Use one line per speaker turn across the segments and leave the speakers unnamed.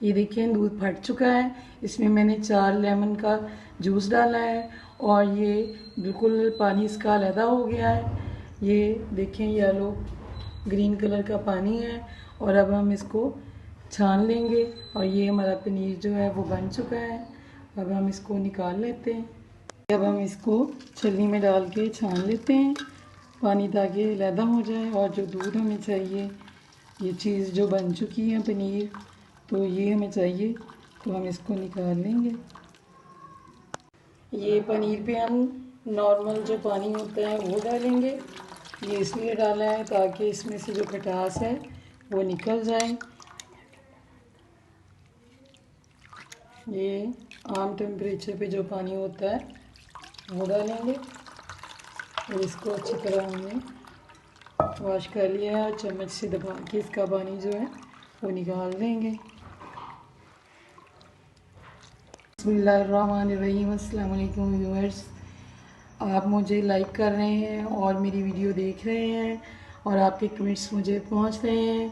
ये देखिए दूध फट चुका है। इसमें मैंने 4 लेमन का जूस डाला है और ये बिल्कुल पानी इसका अलहदा हो गया है। ये देखें येलो ग्रीन कलर का पानी है और अब हम इसको छान लेंगे और ये हमारा पनीर जो है वो बन चुका है। अब हम इसको निकाल लेते हैं। अब हम इसको छलनी में डाल के छान लेते हैं पानी, ताकि अलहदा हो जाए। और जो दूध हमें चाहिए, ये चीज़ जो बन चुकी है पनीर, तो ये हमें चाहिए, तो हम इसको निकाल लेंगे। ये पनीर पे हम नॉर्मल जो पानी होता है वो डालेंगे। ये इसलिए डाला है ताकि इसमें से जो खटास है वो निकल जाए। ये आम टेम्परेचर पे जो पानी होता है वो डालेंगे और इसको अच्छी तरह हमने वॉश कर लिया है और चम्मच से दबा के इसका पानी जो है वो निकाल देंगे। बिस्मिल्लाहिर्रहमानिर्रहीम। अस्सलाम वालेकुम व्यूअर्स, आप मुझे लाइक कर रहे हैं और मेरी वीडियो देख रहे हैं और आपके कमेंट्स मुझे पहुंच रहे हैं।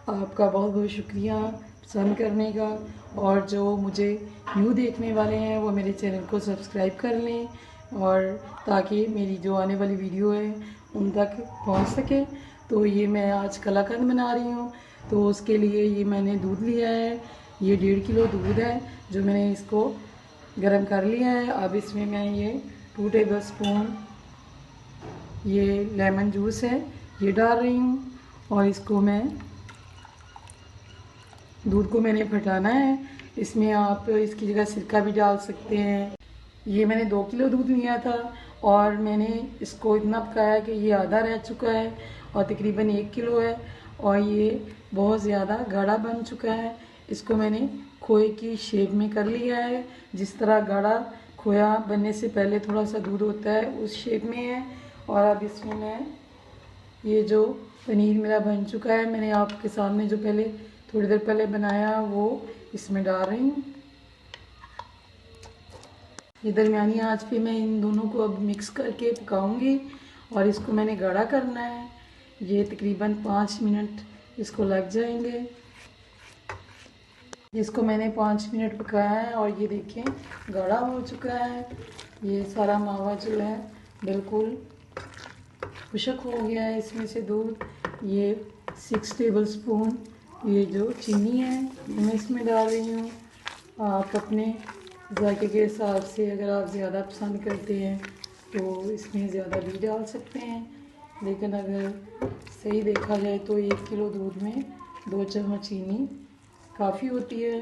आपका बहुत बहुत शुक्रिया पसंद करने का। और जो मुझे न्यू देखने वाले हैं वो मेरे चैनल को सब्सक्राइब कर लें, और ताकि मेरी जो आने वाली वीडियो है उन तक पहुंच सके। तो ये मैं आज कलाकंद बना रही हूँ, तो उसके लिए ये मैंने दूध लिया है। ये 1.5 किलो दूध है जो मैंने इसको गरम कर लिया है। अब इसमें मैं ये 2 टेबल स्पून ये लेमन जूस है ये डाल रही हूँ और इसको मैं दूध को मैंने फटाना है। इसमें आप इसकी जगह सिरका भी डाल सकते हैं। ये मैंने 2 किलो दूध लिया था और मैंने इसको इतना पकाया कि ये आधा रह चुका है और तकरीबन 1 किलो है और ये बहुत ज़्यादा गाढ़ा बन चुका है। इसको मैंने खोए की शेप में कर लिया है। जिस तरह गाढ़ा खोया बनने से पहले थोड़ा सा दूध होता है उस शेप में है। और अब इसमें मैं ये जो पनीर मेरा बन चुका है, मैंने आपके सामने जो पहले थोड़ी देर पहले बनाया वो इसमें डाल रही हूँ। ये दरमियानी आंच पे मैं इन दोनों को अब मिक्स करके पकाऊंगी और इसको मैंने गाढ़ा करना है। ये तकरीबन 5 मिनट इसको लग जाएंगे। इसको मैंने 5 मिनट पकाया है और ये देखें गाढ़ा हो चुका है। ये सारा मावा जो है बिल्कुल खुशक हो गया है। इसमें से दूध, ये 6 टेबल स्पून ये जो चीनी है मैं इसमें डाल रही हूँ। आप अपने जायके के हिसाब से अगर आप ज़्यादा पसंद करते हैं तो इसमें ज़्यादा भी डाल सकते हैं, लेकिन अगर सही देखा जाए तो 1 किलो दूध में 2 चम्मच चीनी काफ़ी होती है,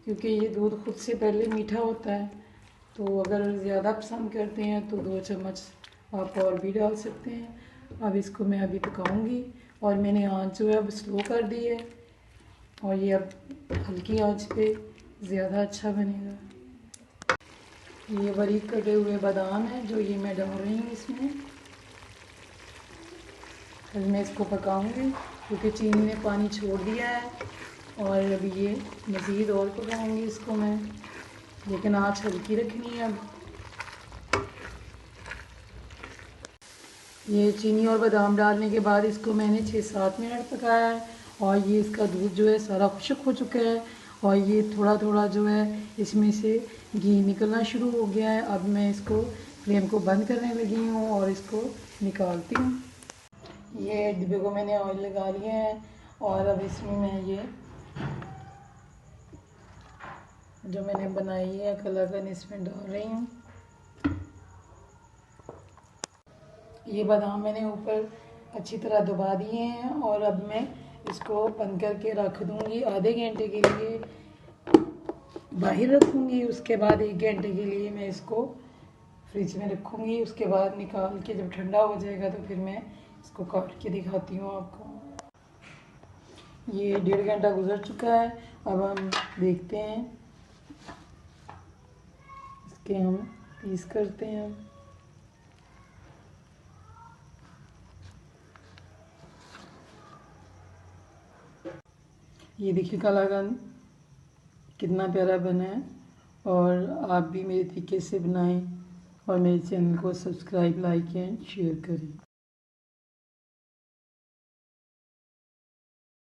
क्योंकि ये दूध खुद से पहले मीठा होता है। तो अगर ज़्यादा पसंद करते हैं तो 2 चम्मच आप और भी डाल सकते हैं। अब इसको मैं अभी पकाऊंगी और मैंने आंच जो है अब स्लो कर दी है और ये अब हल्की आंच पे ज़्यादा अच्छा बनेगा। ये बारीक कटे हुए बादाम है जो ये मैं डाल रही हूँ इसमें। अब मैं इसको पकाऊंगी क्योंकि चीनी ने पानी छोड़ दिया है और अभी ये मज़ीद और पकाऊंगी इसको मैं, लेकिन आंच हल्की रखनी है। अब ये चीनी और बादाम डालने के बाद इसको मैंने 6-7 मिनट पकाया है और ये इसका दूध जो है सारा खुश्क हो चुका है और ये थोड़ा थोड़ा जो है इसमें से घी निकलना शुरू हो गया है। अब मैं इसको फ्लेम को बंद करने लगी हूँ और इसको निकालती हूँ। ये डिब्बे को मैंने ऑयल लगा लिया है और अब इसमें मैं ये जो मैंने बनाई है कलाकंद इसमें डाल रही हूँ। ये बादाम मैंने ऊपर अच्छी तरह दबा दिए हैं और अब मैं इसको बंद करके रख दूँगी आधे घंटे के लिए, बाहर रखूँगी। उसके बाद 1 घंटे के लिए मैं इसको फ्रिज में रखूँगी। उसके बाद निकाल के जब ठंडा हो जाएगा तो फिर मैं इसको काट के दिखाती हूँ आपको। ये 1.5 घंटा गुजर चुका है। अब हम देखते हैं, इसके हम पीस करते हैं। ये देखिए कलाकंद कितना प्यारा बना है और आप भी मेरे तरीके से बनाएं और मेरे चैनल को सब्सक्राइब, लाइक एंड शेयर करें।